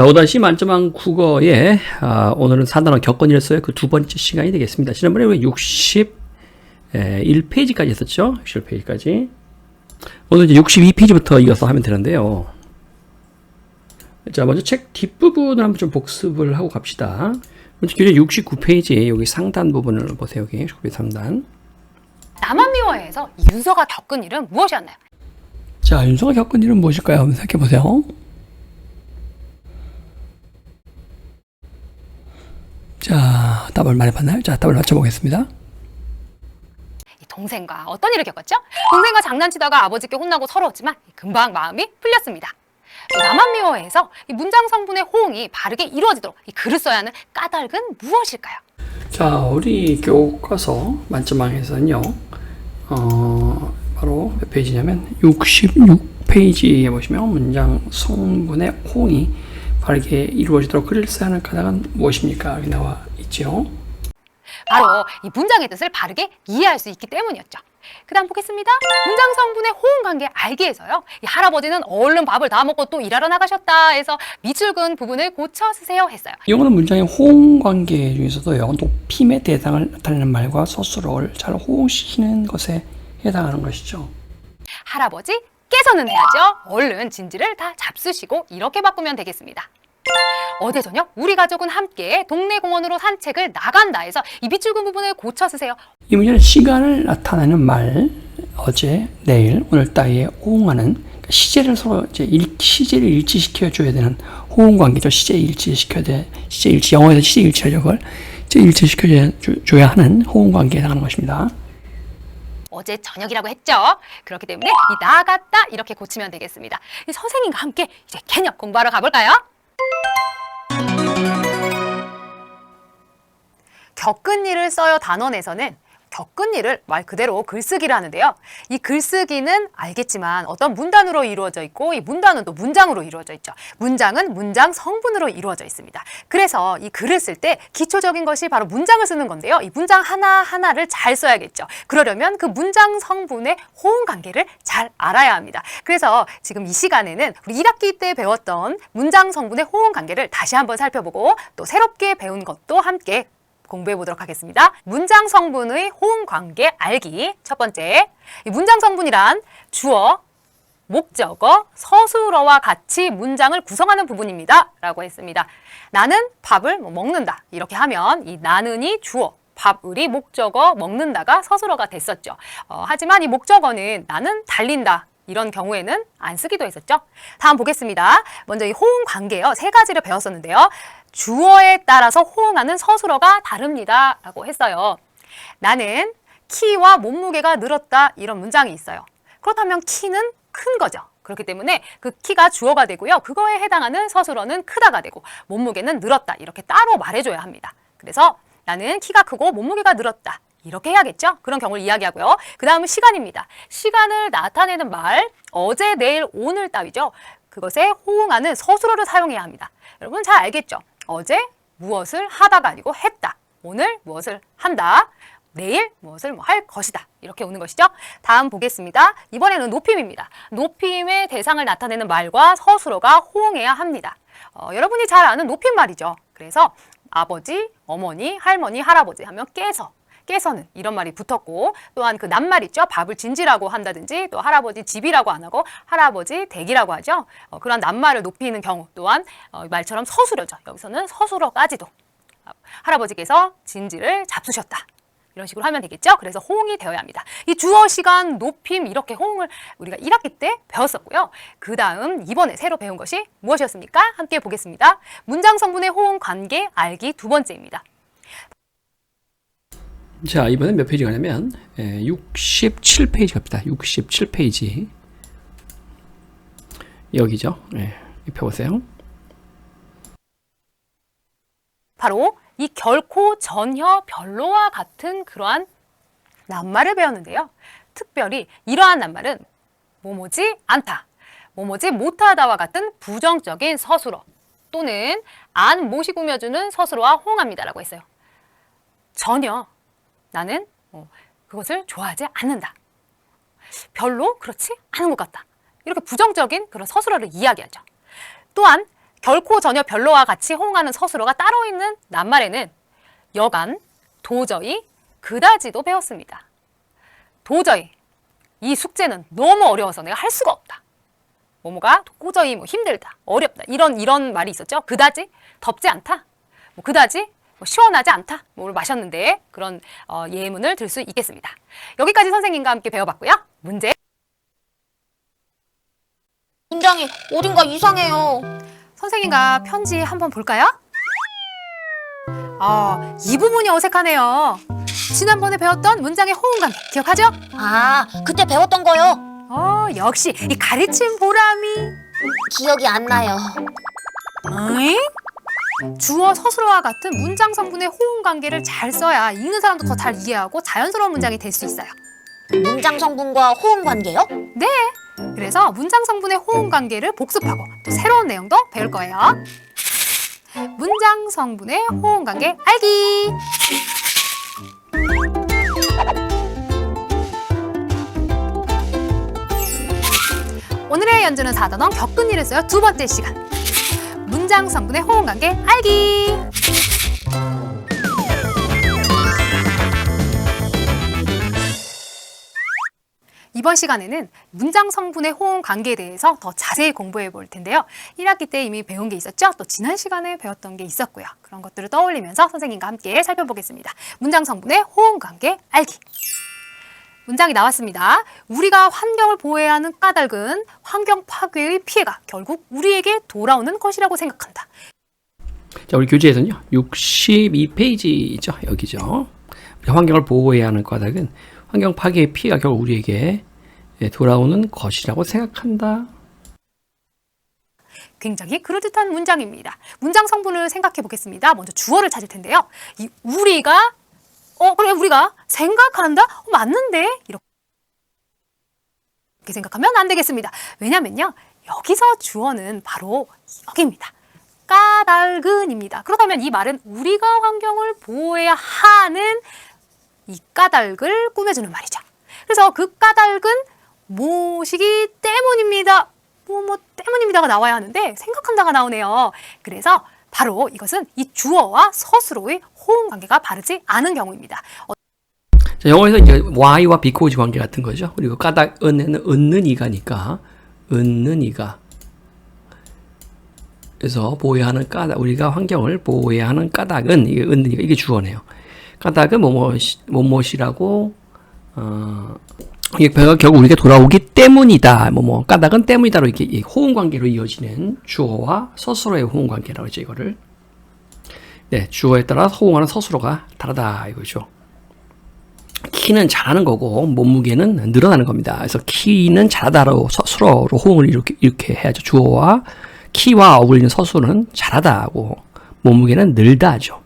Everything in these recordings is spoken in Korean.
5다시 만점한 국어에 오늘은 4단원 격언이었어요. 그 두 번째 시간이 되겠습니다. 지난번에 우리 61페이지까지 했었죠. 61페이지까지. 오늘 이제 62페이지부터 이어서 하면 되는데요. 자, 먼저 책 뒷부분을 한번 좀 복습을 하고 갑시다. 먼저 69페이지 여기 상단 부분을 보세요. 여기 69페이지 상단. 남한미워해에서 윤서가 겪은 일은 무엇이었나요? 자, 윤서가 겪은 일은 무엇일까요? 한번 생각해 보세요. 자, 답을 말해봤나요? 자, 답을 맞춰보겠습니다. 동생과 어떤 일을 겪었죠? 동생과 장난치다가 아버지께 혼나고 서러웠지만 금방 마음이 풀렸습니다. 남한미워해에서 문장 성분의 호응이 바르게 이루어지도록 이 글을 써야 하는 까닭은 무엇일까요? 자, 우리 교과서 만점왕에서는요, 바로 몇 페이지냐면 66페이지에 보시면 문장 성분의 호응이 바르게 이루어지도록 글을 써야 하는 까닭은 무엇입니까? 여기 나와 있죠. 바로 이 문장의 뜻을 바르게 이해할 수 있기 때문이었죠. 그 다음 보겠습니다. 문장 성분의 호응 관계 알기에서요. 이 할아버지는 얼른 밥을 다 먹고 또 일하러 나가셨다 해서 미출근 부분을 고쳐 쓰세요 했어요. 이거는 문장의 호응 관계 중에서도요, 높임의 대상을 나타내는 말과 서술어를 잘 호응시키는 것에 해당하는 것이죠. 할아버지께서는 해야죠. 얼른 진지를 다 잡수시고 이렇게 바꾸면 되겠습니다. 어제 저녁 우리 가족은 함께 동네 공원으로 산책을 나간다 해서 이 미출근 부분을 고쳐 쓰세요. 이 문제는 시간을 나타내는 말, 어제, 내일, 오늘 따위에 호응하는 시제를 서로 이제 시제를 일치시켜 줘야 되는 호응 관계죠. 시제 일치시켜야 돼. 시제 일치, 영어에서 시제 일치하죠. 그걸 시제 일치시켜 줘야 하는 호응 관계에 해당하는 것입니다. 어제 저녁이라고 했죠. 그렇기 때문에 이 나갔다 이렇게 고치면 되겠습니다. 이 선생님과 함께 이제 개념 공부하러 가볼까요? 겪은 일을 써요 단원에서는 겪은 일을 말 그대로 글쓰기를 하는데요. 이 글쓰기는 알겠지만 어떤 문단으로 이루어져 있고 이 문단은 또 문장으로 이루어져 있죠. 문장은 문장 성분으로 이루어져 있습니다. 그래서 이 글을 쓸 때 기초적인 것이 바로 문장을 쓰는 건데요. 이 문장 하나하나를 잘 써야겠죠. 그러려면 그 문장 성분의 호응 관계를 잘 알아야 합니다. 그래서 지금 이 시간에는 우리 1학기 때 배웠던 문장 성분의 호응 관계를 다시 한번 살펴보고 또 새롭게 배운 것도 함께 공부해 보도록 하겠습니다. 문장 성분의 호응 관계 알기. 첫 번째, 이 문장 성분이란 주어, 목적어, 서술어와 같이 문장을 구성하는 부분입니다. 라고 했습니다. 나는 밥을 먹는다. 이렇게 하면 이 나는이 주어, 밥을이 목적어, 먹는다가 서술어가 됐었죠. 하지만 이 목적어는 나는 달린다. 이런 경우에는 안 쓰기도 했었죠. 다음 보겠습니다. 먼저 이 호응 관계요. 세 가지를 배웠었는데요. 주어에 따라서 호응하는 서술어가 다릅니다. 라고 했어요. 나는 키와 몸무게가 늘었다. 이런 문장이 있어요. 그렇다면 키는 큰 거죠. 그렇기 때문에 그 키가 주어가 되고요. 그거에 해당하는 서술어는 크다가 되고 몸무게는 늘었다. 이렇게 따로 말해줘야 합니다. 그래서 나는 키가 크고 몸무게가 늘었다. 이렇게 해야겠죠? 그런 경우를 이야기하고요. 그 다음은 시간입니다. 시간을 나타내는 말, 어제, 내일, 오늘 따위죠. 그것에 호응하는 서술어를 사용해야 합니다. 여러분 잘 알겠죠? 어제 무엇을 하다가 아니고 했다. 오늘 무엇을 한다. 내일 무엇을 할 것이다. 이렇게 오는 것이죠. 다음 보겠습니다. 이번에는 높임입니다. 높임의 대상을 나타내는 말과 서술어가 호응해야 합니다. 여러분이 잘 아는 높임 말이죠. 그래서 아버지, 어머니, 할머니, 할아버지 하면 깨서는 이런 말이 붙었고 또한 그 낱말 있죠. 밥을 진지라고 한다든지 또 할아버지 집이라고 안 하고 할아버지 댁이라고 하죠. 그런 낱말을 높이는 경우 또한 말처럼 서술어죠. 여기서는 서술어까지도 할아버지께서 진지를 잡수셨다. 이런 식으로 하면 되겠죠. 그래서 호응이 되어야 합니다. 이 주어, 시간, 높임 이렇게 호응을 우리가 1학기 때 배웠었고요. 그 다음 이번에 새로 배운 것이 무엇이었습니까? 함께 보겠습니다. 문장 성분의 호응 관계 알기 두 번째입니다. 자, 이번엔 몇 페이지 가냐면 67페이지 갑니다. 67페이지 여기죠. 펴보세요. 바로 이 결코, 전혀, 별로와 같은 그러한 낱말을 배웠는데요. 특별히 이러한 낱말은 뭐뭐지 않다, 뭐뭐지 못하다와 같은 부정적인 서술어 또는 안 못이 꾸며주는 서술어와 호응합니다 라고 했어요. 전혀 나는 그것을 좋아하지 않는다. 별로 그렇지 않은 것 같다. 이렇게 부정적인 그런 서술어를 이야기하죠. 또한 결코 전혀 별로와 같이 호응하는 서술어가 따로 있는 낱말에는 여간, 도저히, 그다지도 배웠습니다. 도저히 이 숙제는 너무 어려워서 내가 할 수가 없다. 뭐뭐가 도저히 뭐 힘들다, 어렵다 이런 말이 있었죠. 그다지 덥지 않다, 뭐 그다지 뭐 시원하지 않다, 뭘 마셨는데 그런 예문을 들 수 있겠습니다. 여기까지 선생님과 함께 배워봤고요. 문제. 문장이 어딘가 이상해요. 선생님과 편지 한번 볼까요? 이 부분이 어색하네요. 지난번에 배웠던 문장의 호응관계 기억하죠? 아, 그때 배웠던 거요. 역시 이 가르침 보람이. 기억이 안 나요. 어이? 주어 서술어와 같은 문장 성분의 호응 관계를 잘 써야 읽는 사람도 더 잘 이해하고 자연스러운 문장이 될 수 있어요. 문장 성분과 호응 관계요? 네. 그래서 문장 성분의 호응 관계를 복습하고 또 새로운 내용도 배울 거예요. 문장 성분의 호응 관계 알기. 오늘의 연주는 4단원 겪은 일을 써요. 두 번째 시간. 문장 성분의 호응 관계 알기. 이번 시간에는 문장 성분의 호응 관계에 대해서 더 자세히 공부해 볼 텐데요. 1학기 때 이미 배운 게 있었죠? 또 지난 시간에 배웠던 게 있었고요. 그런 것들을 떠올리면서 선생님과 함께 살펴보겠습니다. 문장 성분의 호응 관계 알기. 문장이 나왔습니다. 우리가 환경을 보호해야 하는 까닭은 환경 파괴의 피해가 결국 우리에게 돌아오는 것이라고 생각한다. 자, 우리 교재에서는요, 62페이지죠. 여기죠. 환경을 보호해야 하는 까닭은 환경 파괴의 피해가 결국 우리에게 돌아오는 것이라고 생각한다. 굉장히 그럴듯한 문장입니다. 문장 성분을 생각해 보겠습니다. 먼저 주어를 찾을 텐데요. 이 우리가 그래 우리가 생각한다? 맞는데? 이렇게 생각하면 안 되겠습니다. 왜냐면요. 여기서 주어는 바로 여기입니다. 까닭은입니다. 그렇다면 이 말은 우리가 환경을 보호해야 하는 이 까닭을 꾸며주는 말이죠. 그래서 그 까닭은 무엇이기 때문입니다. 뭐 때문입니다가 나와야 하는데 생각한다가 나오네요. 그래서 바로 이것은 이 주어와 서술어의 호응 관계가 바르지 않은 경우입니다. 자, 영어에서 이제 why와 because 관계 같은 거죠. 그리고 까닭은에는 얻는 이가니까 얻는 이가. 그래서 보호해야 하는 까닭, 우리가 환경을 보호해야 하는 까닭은 이게 얻는 이가, 이게 주어네요. 까닭은 뭐뭐이라고 이게 결국 우리가 돌아오기 때문이다. 까닭은 때문이다로 이렇게 호응 관계로 이어지는 주어와 서술어의 호응 관계라고 하죠. 이거를. 네, 주어에 따라 호응하는 서술어가 다르다 이거죠. 키는 잘하는 거고 몸무게는 늘어나는 겁니다. 그래서 키는 잘하다로 서술어로 호응을 이렇게 해야죠. 주어와 키와 어울리는 서술은 잘하다고 몸무게는 늘다죠.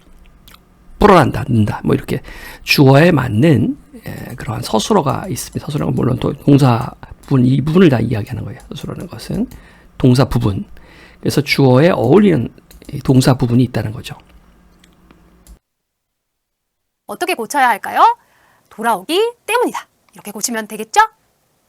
불어난다, 는다, 뭐 이렇게 주어에 맞는 그러한 서술어가 있습니다. 서술어는 물론 또 동사 부분, 이 부분을 다 이야기하는 거예요. 서술어는 것은 동사 부분. 그래서 주어에 어울리는 동사 부분이 있다는 거죠. 어떻게 고쳐야 할까요? 돌아오기 때문이다. 이렇게 고치면 되겠죠?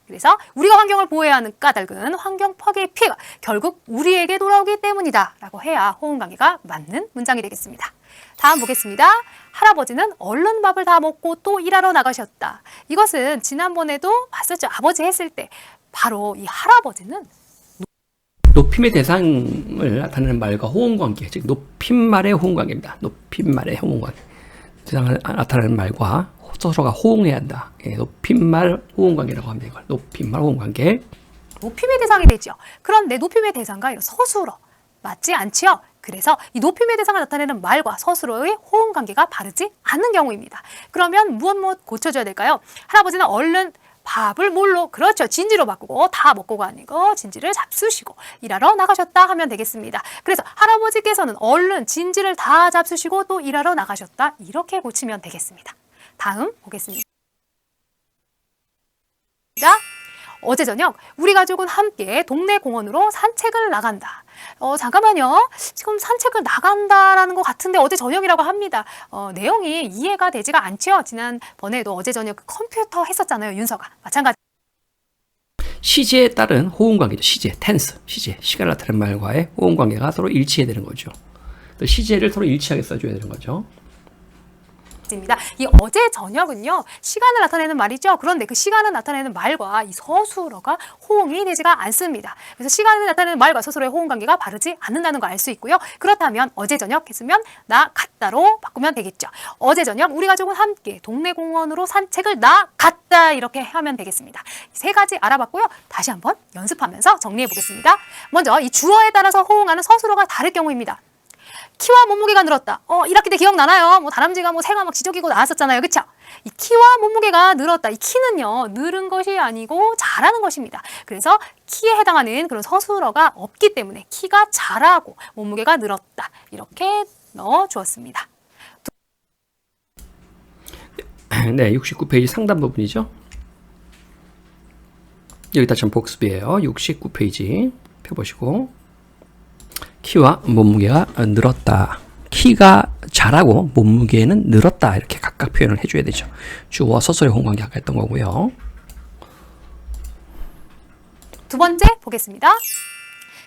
그래서 우리가 환경을 보호해야 하는 까닭은 환경 파괴의 피해가 결국 우리에게 돌아오기 때문이다 라고 해야 호응 관계가 맞는 문장이 되겠습니다. 다음 보겠습니다. 할아버지는 얼른 밥을 다 먹고 또 일하러 나가셨다. 이것은 지난번에도 봤었죠. 아버지 했을 때 바로 이 할아버지는 높임의 대상을 나타내는 말과 호응 관계, 즉 높임말의 호응 관계입니다. 높임말의 호응 관계. 대상을 나타내는 말과 서로가 호응해야 한다. 높임말 호응 관계라고 합니다. 이걸 높임말 호응 관계. 높임의 대상이 되죠. 그런데 높임의 대상과 이런 서술어 맞지 않지요? 그래서 이 높임의 대상을 나타내는 말과 서술어의 호응 관계가 바르지 않는 경우입니다. 그러면 무엇 고쳐줘야 될까요? 할아버지는 얼른 밥을 뭘로? 그렇죠. 진지로 바꾸고 다 먹고가 아니고 진지를 잡수시고 일하러 나가셨다 하면 되겠습니다. 그래서 할아버지께서는 얼른 진지를 다 잡수시고 또 일하러 나가셨다. 이렇게 고치면 되겠습니다. 다음 보겠습니다. 어제 저녁 우리 가족은 함께 동네 공원으로 산책을 나간다. 잠깐만요. 지금 산책을 나간다라는 것 같은데 어제 저녁이라고 합니다. 내용이 이해가 되지가 않죠. 지난번에도 어제 저녁 컴퓨터 했었잖아요. 윤서가. 마찬가지. 시제에 따른 호응 관계죠. 시제, 텐스, 시제, 시간을 나타내는 말과의 호응 관계가 서로 일치해야 되는 거죠. 또 시제를 서로 일치하게 써줘야 되는 거죠. 입니다. 이 어제 저녁은요 시간을 나타내는 말이죠. 그런데 그 시간을 나타내는 말과 이 서술어가 호응이 되지가 않습니다. 그래서 시간을 나타내는 말과 서술어의 호응 관계가 바르지 않는다는 걸 알 수 있고요. 그렇다면 어제 저녁 했으면 나 갔다로 바꾸면 되겠죠. 어제 저녁 우리 가족은 함께 동네 공원으로 산책을 나 갔다 이렇게 하면 되겠습니다. 세 가지 알아봤고요. 다시 한번 연습하면서 정리해 보겠습니다. 먼저 이 주어에 따라서 호응하는 서술어가 다를 경우입니다. 키와 몸무게가 늘었다. 1학기 때 기억나나요? 다람쥐가 새가 막 지저귀고 나왔었잖아요. 그쵸? 이 키와 몸무게가 늘었다. 이 키는요, 늘은 것이 아니고 자라는 것입니다. 그래서 키에 해당하는 그런 서술어가 없기 때문에 키가 자라고 몸무게가 늘었다. 이렇게 넣어 주었습니다. 네, 69페이지 상단 부분이죠. 여기다 좀 복습이에요. 69페이지 펴보시고. 키와 몸무게가 늘었다. 키가 자라고 몸무게는 늘었다. 이렇게 각각 표현을 해줘야 되죠. 주어와 서술의 호응 관계 아까 했던 거고요. 두 번째 보겠습니다.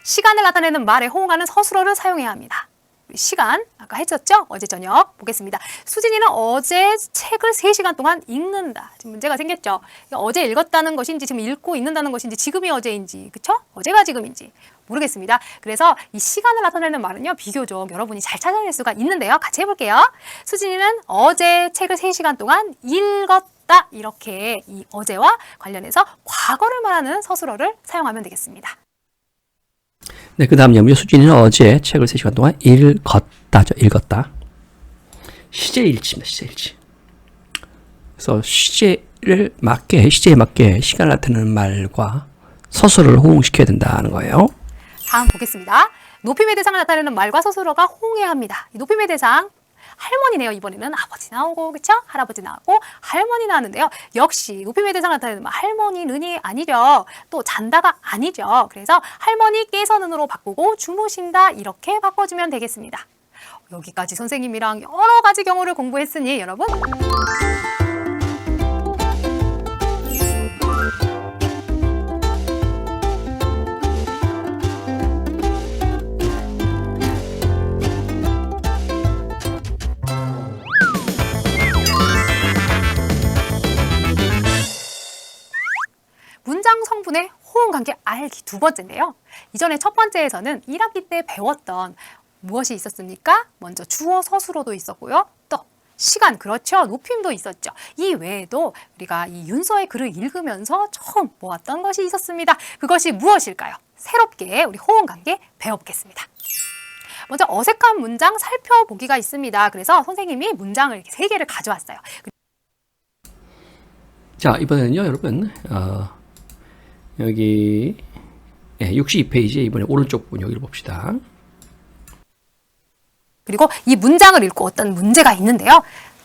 시간을 나타내는 말에 호응하는 서술어를 사용해야 합니다. 시간 아까 했었죠? 어제 저녁 보겠습니다. 수진이는 어제 책을 3시간 동안 읽는다. 지금 문제가 생겼죠? 어제 읽었다는 것인지 지금 읽고 있는다는 것인지 지금이 어제인지 그쵸? 어제가 지금인지 모르겠습니다. 그래서 이 시간을 나타내는 말은요. 비교적 여러분이 잘 찾아낼 수가 있는데요. 같이 해볼게요. 수진이는 어제 책을 3시간 동안 읽었다. 이렇게 이 어제와 관련해서 과거를 말하는 서술어를 사용하면 되겠습니다. 네, 그 다음 영미호 수진이는 어제 책을 3시간 동안 읽었다죠. 읽었다. 시제일치입니다. 시제일치. 그래서 시제에 맞게 시간을 나타내는 말과 서술어를 호응시켜야 된다는 거예요. 다음 보겠습니다. 높임의 대상을 나타내는 말과 서술어가 호응해야 합니다. 이 높임의 대상 할머니네요. 이번에는 아버지 나오고 그쵸? 할아버지 나오고 할머니 나왔는데요. 역시 높임의 대상을 나타내는 말 할머니는이 아니죠. 또 잔다가 아니죠. 그래서 할머니께서는으로 바꾸고 주무신다 이렇게 바꿔주면 되겠습니다. 여기까지 선생님이랑 여러 가지 경우를 공부했으니 여러분 문장 성분의 호응 관계 알기 두 번째인데요. 이전에 첫 번째에서는 1학기 때 배웠던 무엇이 있었습니까? 먼저 주어 서술어도 있었고요. 또 시간, 그렇죠. 높임도 있었죠. 이 외에도 우리가 이 윤서의 글을 읽으면서 처음 모았던 것이 있었습니다. 그것이 무엇일까요? 새롭게 우리 호응 관계 배워보겠습니다. 먼저 어색한 문장 살펴보기가 있습니다. 그래서 선생님이 문장을 이렇게 3개를 가져왔어요. 자, 이번에는요, 여러분, 여기 62페이지에 이번에 오른쪽 부분 여기를 봅시다. 그리고 이 문장을 읽고 어떤 문제가 있는데요.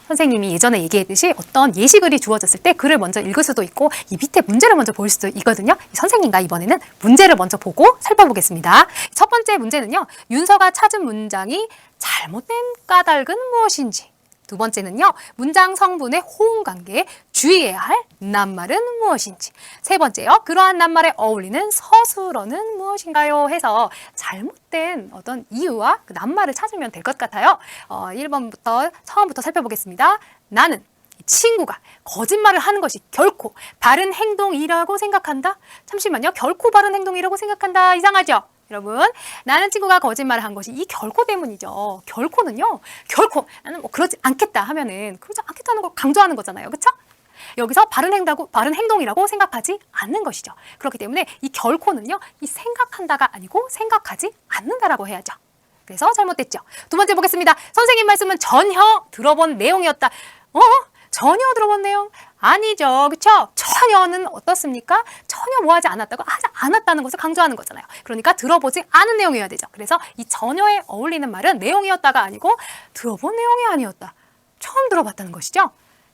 선생님이 예전에 얘기했듯이 어떤 예시글이 주어졌을 때 글을 먼저 읽을 수도 있고 이 밑에 문제를 먼저 볼 수도 있거든요. 선생님과 이번에는 문제를 먼저 보고 살펴보겠습니다. 첫 번째 문제는요. 윤서가 찾은 문장이 잘못된 까닭은 무엇인지. 두 번째는요. 문장 성분의 호응 관계에 주의해야 할 낱말은 무엇인지. 세 번째요. 그러한 낱말에 어울리는 서술어는 무엇인가요? 해서 잘못된 어떤 이유와 그 낱말을 찾으면 될 것 같아요. 1번부터 처음부터 살펴보겠습니다. 나는 친구가 거짓말을 하는 것이 결코 바른 행동이라고 생각한다. 잠시만요. 결코 바른 행동이라고 생각한다. 이상하죠? 여러분, 나는 친구가 거짓말을 한 것이 이 결코 때문이죠. 결코는요. 결코 나는 그러지 않겠다 하면은 그러지 않겠다는 걸 강조하는 거잖아요. 그렇죠? 여기서 바른 행동이라고 생각하지 않는 것이죠. 그렇기 때문에 이 결코는요. 이 생각한다가 아니고 생각하지 않는다라고 해야죠. 그래서 잘못됐죠. 두 번째 보겠습니다. 선생님 말씀은 전혀 들어본 내용이었다. 전혀 들어본 내용? 아니죠. 그렇죠? 전혀는 어떻습니까? 전혀 뭐하지 않았다고 하지 않았다는 것을 강조하는 거잖아요. 그러니까 들어보지 않은 내용이어야 되죠. 그래서 이 전혀에 어울리는 말은 내용이었다가 아니고 들어본 내용이 아니었다. 처음 들어봤다는 것이죠.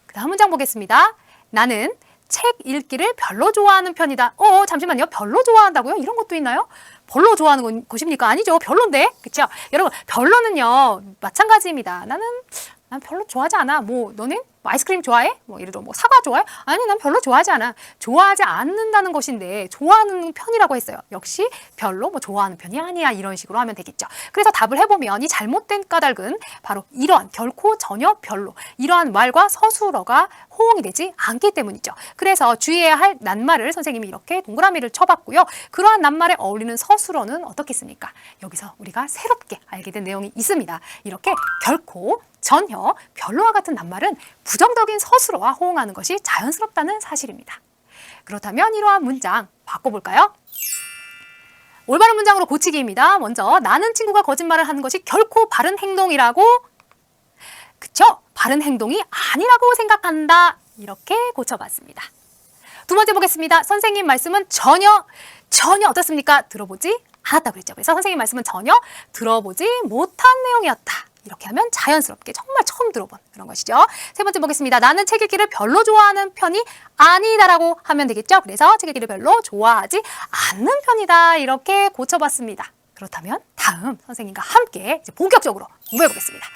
그 다음 문장 보겠습니다. 나는 책 읽기를 별로 좋아하는 편이다. 잠시만요. 별로 좋아한다고요? 이런 것도 있나요? 별로 좋아하는 것입니까? 아니죠. 별론데. 그렇죠? 여러분, 별로는요. 마찬가지입니다. 난 별로 좋아하지 않아. 너는? 뭐 아이스크림 좋아해? 뭐 예를 들어 뭐 사과 좋아해? 아니 난 별로 좋아하지 않아. 좋아하지 않는다는 것인데 좋아하는 편이라고 했어요. 역시 별로 뭐 좋아하는 편이 아니야 이런 식으로 하면 되겠죠. 그래서 답을 해보면 이 잘못된 까닭은 바로 이러한 결코 전혀 별로 이러한 말과 서술어가 호응이 되지 않기 때문이죠. 그래서 주의해야 할 낱말을 선생님이 이렇게 동그라미를 쳐봤고요. 그러한 낱말에 어울리는 서술어는 어떻겠습니까? 여기서 우리가 새롭게 알게 된 내용이 있습니다. 이렇게 결코 전혀 별로와 같은 낱말은 부정적인 서술어와 호응하는 것이 자연스럽다는 사실입니다. 그렇다면 이러한 문장 바꿔볼까요? 올바른 문장으로 고치기입니다. 먼저 나는 친구가 거짓말을 하는 것이 결코 바른 행동이라고 그쵸? 바른 행동이 아니라고 생각한다. 이렇게 고쳐봤습니다. 두 번째 보겠습니다. 선생님 말씀은 전혀 어떻습니까? 들어보지 않았다고 그랬죠. 그래서 선생님 말씀은 전혀 들어보지 못한 내용이었다. 이렇게 하면 자연스럽게 정말 처음 들어본 그런 것이죠. 세 번째 보겠습니다. 나는 책 읽기를 별로 좋아하는 편이 아니다라고 하면 되겠죠. 그래서 책 읽기를 별로 좋아하지 않는 편이다. 이렇게 고쳐봤습니다. 그렇다면 다음 선생님과 함께 이제 본격적으로 공부해 보겠습니다.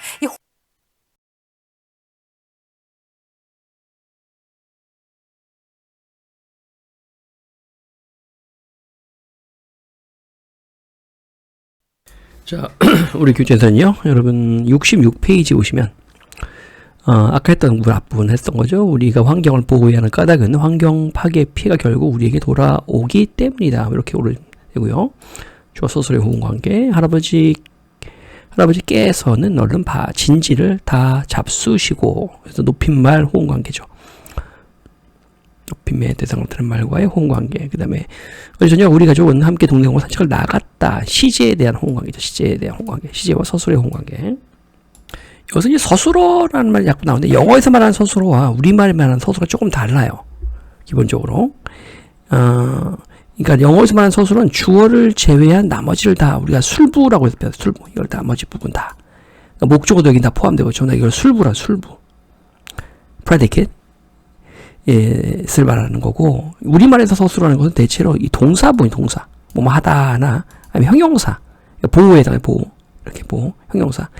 자, 우리 교재에서는요, 여러분 66페이지 오시면 아까 했던 앞부분 했던 거죠. 우리가 환경을 보호해야 하는 까닭은 환경 파괴 피해가 결국 우리에게 돌아오기 때문이다. 이렇게 오르고요. 주어 서술의 호응 관계. 할아버지께서는 얼른 진지를 다 잡수시고, 그래서 높임말 호응 관계죠. 높임의 대상으로 드는 말과의 호응 관계. 그 다음에 저녁 우리 가족은 함께 동네공원 산책을 나갔다. 시제에 대한 호응 관계죠. 시제에 대한 호응 관계. 시제와 서술의 호응 관계. 여기서 이제 서술어라는 말이 자꾸 나오는데 영어에서 말하는 서술어와 우리말에 말하는 서술어가 조금 달라요. 기본적으로. 그러니까 영어에서 말하는 서술어는 주어를 제외한 나머지를 다 우리가 술부라고 해서 배웠어요. 술부. 이걸 나머지 부분 다. 그러니까 목적어도 여기 다 포함되고 저는 이걸 술부라 술부. predicate. 를 말하는 거고, 우리말에서 서술하는 것은 대체로 이 동사부인 동사, 뭐뭐 하다나, 아니면 형용사, 보호에다가 보호, 이렇게 보호, 형용사.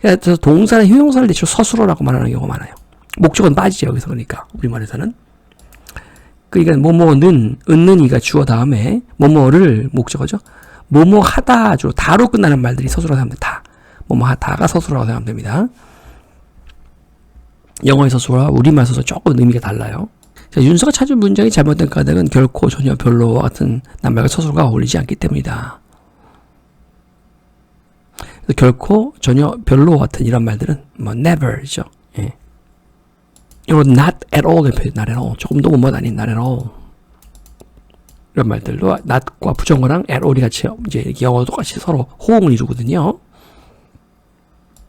그래서 동사나 형용사를 대체로 서술어라고 말하는 경우가 많아요. 목적은 빠지죠, 여기서. 그러니까, 우리말에서는. 그러니까, 뭐뭐는, 은는이가 주어 다음에, 뭐뭐를 목적어죠. 뭐뭐 하다, 다로 끝나는 말들이 서술어라고 하면 다. 뭐뭐 하다가 서술어라고 생각하면 됩니다. 영어의 서술어와 우리말 서술 조금 의미가 달라요. 자, 윤서가 찾은 문장이 잘못된 까닭은 결코 전혀 별로와 같은 낱말과 서술어가 어울리지 않기 때문이다. 그래서 결코 전혀 별로와 같은 이런 말들은 뭐 never죠. 예. 이거 not at all not at all. 조금도 뭐뭐 아닌 not at all. 이런 말들도 not과 부정어랑 at all이 같이 이제 영어도 똑같이 서로 호응을 이루거든요.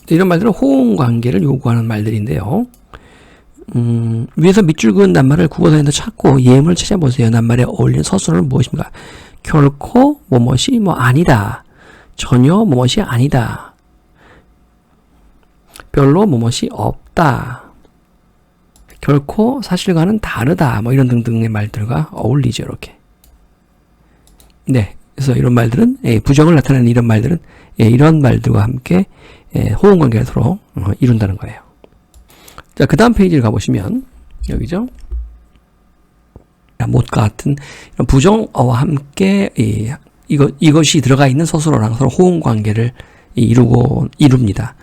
이런 말들은 호응 관계를 요구하는 말들인데요. 위에서 밑줄 그은 낱말을 국어사전에서 찾고 예문을 찾아보세요. 낱말에 어울리는 서술어는 무엇입니까? 결코 뭐뭇이 뭐 아니다. 전혀 뭐뭇이 아니다. 별로 뭐뭇이 없다. 결코 사실과는 다르다. 뭐 이런 등등의 말들과 어울리죠. 이렇게. 네. 그래서 이런 말들은 부정을 나타내는 이런 말들은 이런 말들과 함께 호응 관계를 서로 이룬다는 거예요. 자, 그 다음 페이지를 가보시면 여기죠. 못과 같은 이런 부정어와 함께 이것이 들어가 있는 서술어랑 서로 호응 관계를 이룹니다.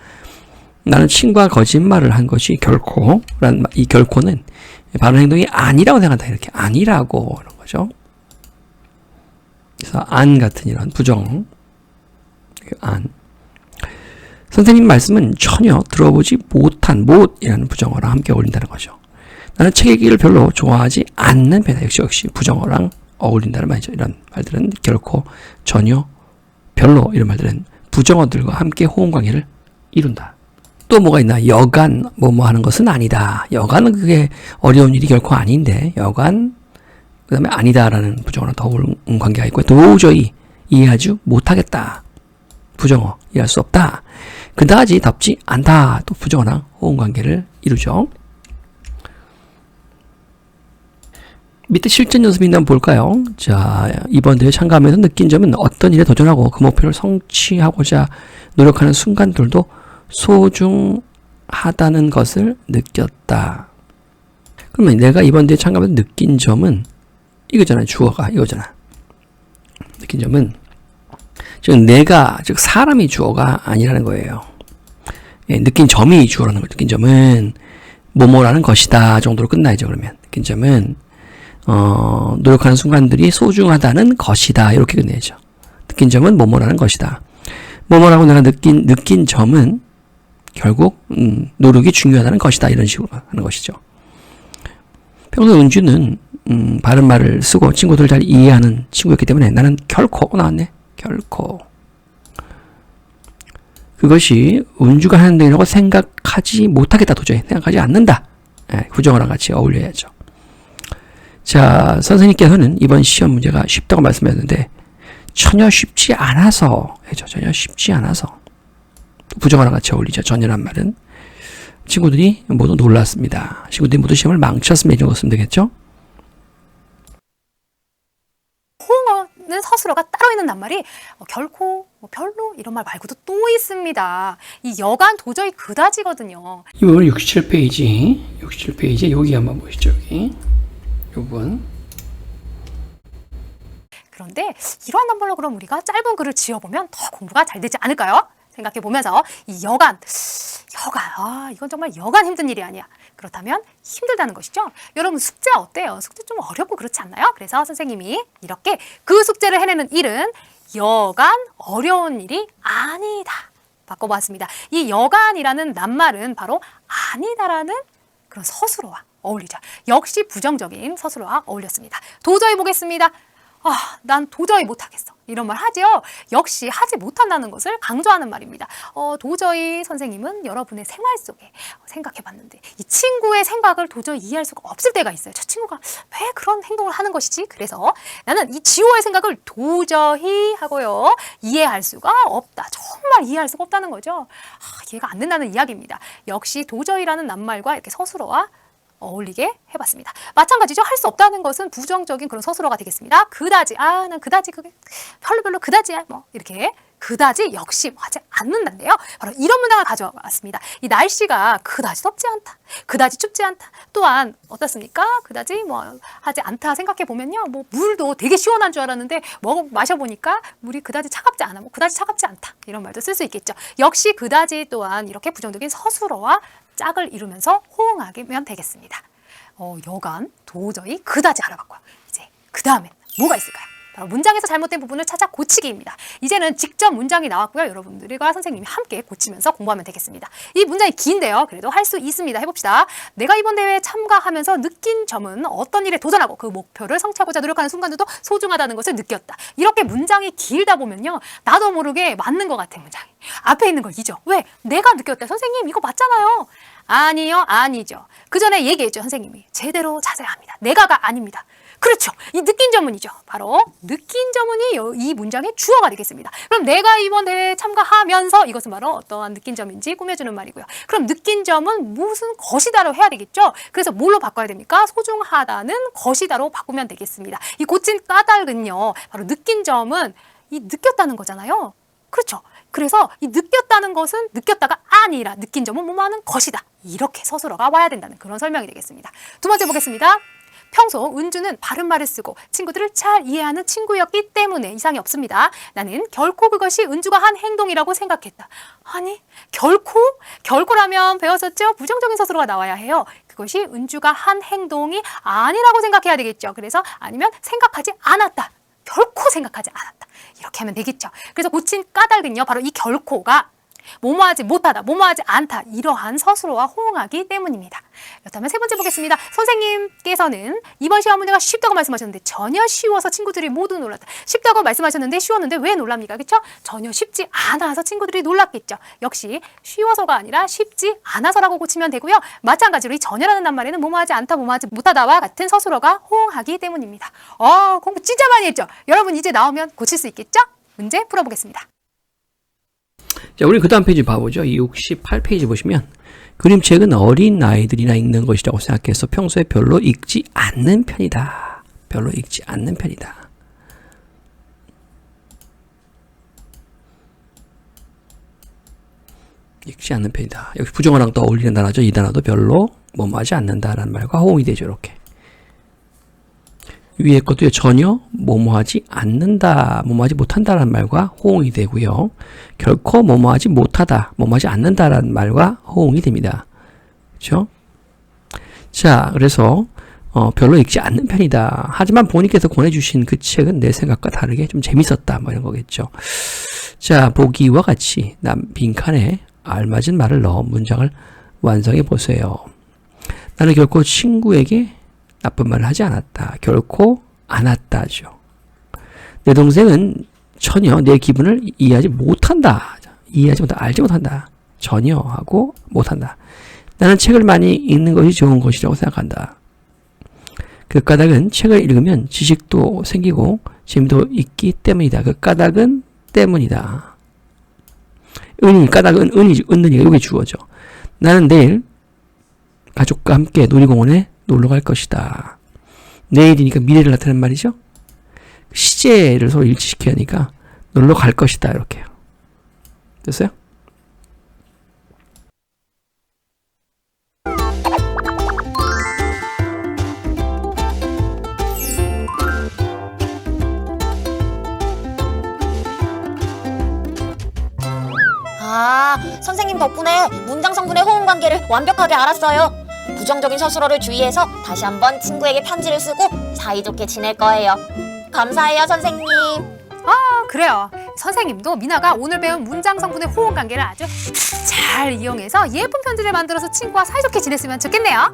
나는 친구가 거짓말을 한 것이 결코란 이 결코는 바른 행동이 아니라고 생각한다. 이렇게 아니라고 그런 거죠. 그래서 안 같은 이런 부정 안. 선생님 말씀은 전혀 들어보지 못한 못이라는 부정어랑 함께 어울린다는 거죠. 나는 책 읽기를 별로 좋아하지 않는 편이다. 역시 부정어랑 어울린다는 말이죠. 이런 말들은 결코 전혀 별로 이런 말들은 부정어들과 함께 호응 관계를 이룬다. 또 뭐가 있나? 여간 뭐뭐 하는 것은 아니다. 여간은 그게 어려운 일이 결코 아닌데 여간 그 다음에 아니다라는 부정어랑 더불은 관계가 있고 도저히 이해하지 못하겠다. 부정어 이해할 수 없다. 그다지 덥지 않다. 또 부정어랑 호응 관계를 이루죠. 밑에 실전 연습이 있나 한번 볼까요? 자, 이번 대회 참가하면서 느낀 점은 어떤 일에 도전하고 그 목표를 성취하고자 노력하는 순간들도 소중하다는 것을 느꼈다. 그러면 내가 이번 대회에 참가하면서 느낀 점은 이거잖아요. 주어가 이거잖아. 느낀 점은 즉 내가 즉 사람이 주어가 아니라는 거예요. 예, 느낀 점이 주어라는 거예요. 느낀 점은 뭐뭐라는 것이다 정도로 끝나야죠. 그러면 느낀 점은 노력하는 순간들이 소중하다는 것이다 이렇게 끝내야죠. 느낀 점은 뭐뭐라는 것이다. 뭐뭐라고 내가 느낀 점은 결국 노력이 중요하다는 것이다 이런 식으로 하는 것이죠. 평소 은주는 바른 말을 쓰고 친구들을 잘 이해하는 친구였기 때문에 나는 결코 나왔네. 결코 그것이 은주가 하는 일이라고 생각하지 못하겠다. 도저히 생각하지 않는다. 예, 후정어랑 같이 어울려야죠. 자, 선생님께서는 이번 시험 문제가 쉽다고 말씀하셨는데 전혀 쉽지 않아서 전혀 쉽지 않아서 부정어랑 같이 어울리죠. 전혀란 말은 친구들이 모두 놀랐습니다. 친구들이 모두 시험을 망쳤습니다. 이 정도 쓰면 되겠죠? 호응어는 서술어가 따로 있는 낱말이 결코, 별로 이런 말 말고도 또 있습니다. 이 여간 도저히 그다지거든요. 이 부분 67페이지 여기 한번 보시죠. 여기 이 부분. 그런데 이러한 낱말로 그럼 우리가 짧은 글을 지어보면 더 공부가 잘 되지 않을까요? 생각해 보면서 이 여간, 이건 정말 여간 힘든 일이 아니야. 그렇다면 힘들다는 것이죠. 여러분 숙제 어때요? 숙제 좀 어렵고 그렇지 않나요? 그래서 선생님이 이렇게 그 숙제를 해내는 일은 여간 어려운 일이 아니다. 바꿔봤습니다. 이 여간이라는 낱말은 바로 아니다라는 그런 서술어와 어울리죠. 역시 부정적인 서술어와 어울렸습니다. 도저히 보겠습니다. 난 도저히 못하겠어. 이런 말 하죠. 역시 하지 못한다는 것을 강조하는 말입니다. 도저히 선생님은 여러분의 생활 속에 생각해봤는데 이 친구의 생각을 도저히 이해할 수가 없을 때가 있어요. 저 친구가 왜 그런 행동을 하는 것이지? 그래서 나는 이 지호의 생각을 도저히 하고요. 이해할 수가 없다. 정말 이해할 수가 없다는 거죠. 이해가 안 된다는 이야기입니다. 역시 도저히라는 낱말과 이렇게 서술어와 어울리게 해봤습니다. 마찬가지죠. 할 수 없다는 것은 부정적인 그런 서술어가 되겠습니다. 그다지, 난 그다지 그게 별로 그다지야. 뭐 이렇게 그다지 역시 하지 않는다인데요. 바로 이런 문장을 가져왔습니다. 이 날씨가 그다지 덥지 않다. 그다지 춥지 않다. 또한 어떻습니까? 그다지 하지 않다 생각해 보면요. 물도 되게 시원한 줄 알았는데 마셔보니까 물이 그다지 차갑지 않아. 그다지 차갑지 않다. 이런 말도 쓸 수 있겠죠. 역시 그다지 또한 이렇게 부정적인 서술어와 짝을 이루면서 호응하면 되겠습니다. 여간 도저히 그다지 알아봤고요. 이제 그 다음엔 뭐가 있을까요? 바로 문장에서 잘못된 부분을 찾아 고치기입니다. 이제는 직접 문장이 나왔고요. 여러분들과 선생님이 함께 고치면서 공부하면 되겠습니다. 이 문장이 긴데요. 그래도 할 수 있습니다. 해봅시다. 내가 이번 대회에 참가하면서 느낀 점은 어떤 일에 도전하고 그 목표를 성취하고자 노력하는 순간들도 소중하다는 것을 느꼈다. 이렇게 문장이 길다 보면요. 나도 모르게 맞는 것 같은 문장이 앞에 있는 걸 잊어. 왜? 내가 느꼈대. 선생님 이거 맞잖아요. 아니요. 아니죠. 그 전에 얘기했죠. 선생님이. 제대로 찾아야 합니다. 내가가 아닙니다. 그렇죠. 이 느낀 점은이죠. 바로 느낀 점은이 이 문장의 주어가 되겠습니다. 그럼 내가 이번 대회에 참가하면서 이것은 바로 어떠한 느낀 점인지 꾸며주는 말이고요. 그럼 느낀 점은 무슨 것이다로 해야 되겠죠. 그래서 뭘로 바꿔야 됩니까? 소중하다는 것이다로 바꾸면 되겠습니다. 이 고친 까닭은요. 바로 느낀 점은 이 느꼈다는 거잖아요. 그렇죠. 그래서 이 느꼈다는 것은 느꼈다가 아니라 느낀 점은 뭐뭐하는 것이다. 이렇게 서술어가 와야 된다는 그런 설명이 되겠습니다. 두 번째 보겠습니다. 평소 은주는 바른 말을 쓰고 친구들을 잘 이해하는 친구였기 때문에 이상이 없습니다. 나는 결코 그것이 은주가 한 행동이라고 생각했다. 아니, 결코라면 배웠었죠? 부정적인 서술어가 나와야 해요. 그것이 은주가 한 행동이 아니라고 생각해야 되겠죠. 그래서 아니면 생각하지 않았다. 결코 생각하지 않았다. 이렇게 하면 되겠죠. 그래서 고친 까닭은요. 바로 이 결코가 뭐뭐하지 못하다, 뭐뭐하지 않다 이러한 서술어와 호응하기 때문입니다. 그렇다면 세 번째 보겠습니다. 선생님께서는 이번 시험 문제가 쉽다고 말씀하셨는데 전혀 쉬워서 친구들이 모두 놀랐다. 쉽다고 말씀하셨는데 쉬웠는데 왜 놀랍니까? 그렇죠? 전혀 쉽지 않아서 친구들이 놀랐겠죠. 역시 쉬워서가 아니라 쉽지 않아서라고 고치면 되고요. 마찬가지로 이 전혀라는 낱말에는 뭐뭐하지 않다, 뭐뭐하지 못하다와 같은 서술어가 호응하기 때문입니다. 공부 진짜 많이 했죠? 여러분 이제 나오면 고칠 수 있겠죠? 문제 풀어보겠습니다. 자, 우리 그 다음 페이지 봐보죠. 이 68페이지 보시면 그림책은 어린 아이들이나 읽는 것이라고 생각해서 평소에 별로 읽지 않는 편이다. 별로 읽지 않는 편이다. 읽지 않는 편이다. 역시 부정어랑 또 어울리는 단어죠. 이 단어도 별로 뭐뭐하지 않는다라는 말과 호응이 되죠. 이렇게. 위에 것도요. 전혀 뭐뭐하지 않는다, 뭐뭐하지 못한다라는 말과 호응이 되고요. 결코 뭐뭐하지 못하다, 뭐뭐하지 않는다라는 말과 호응이 됩니다. 그렇죠? 자, 그래서 별로 읽지 않는 편이다. 하지만 본인께서 권해주신 그 책은 내 생각과 다르게 좀 재밌었다, 뭐 이런 거겠죠. 자, 보기와 같이 빈칸에 알맞은 말을 넣어 문장을 완성해 보세요. 나는 결코 친구에게 나쁜 말을 하지 않았다. 결코 안 했다죠. 내 동생은 전혀 내 기분을 이해하지 못한다. 이해하지 못한다. 알지 못한다. 전혀 하고 못한다. 나는 책을 많이 읽는 것이 좋은 것이라고 생각한다. 그 까닭은 책을 읽으면 지식도 생기고 재미도 있기 때문이다. 그 까닭은 때문이다. 까닭은 은은이가 여기 주어져. 나는 내일 가족과 함께 놀이공원에 놀러 갈 것이다. 내일이니까 미래를 나타내는 말이죠. 시제를 서로 일치시켜야 하니까 놀러 갈 것이다. 이렇게요. 됐어요? 아, 선생님 덕분에 문장 성분의 호응 관계를 완벽하게 알았어요. 부정적인 서술어를 주의해서 다시 한번 친구에게 편지를 쓰고 사이좋게 지낼 거예요. 감사해요, 선생님. 그래요. 선생님도 미나가 오늘 배운 문장 성분의 호응 관계를 아주 잘 이용해서 예쁜 편지를 만들어서 친구와 사이좋게 지냈으면 좋겠네요.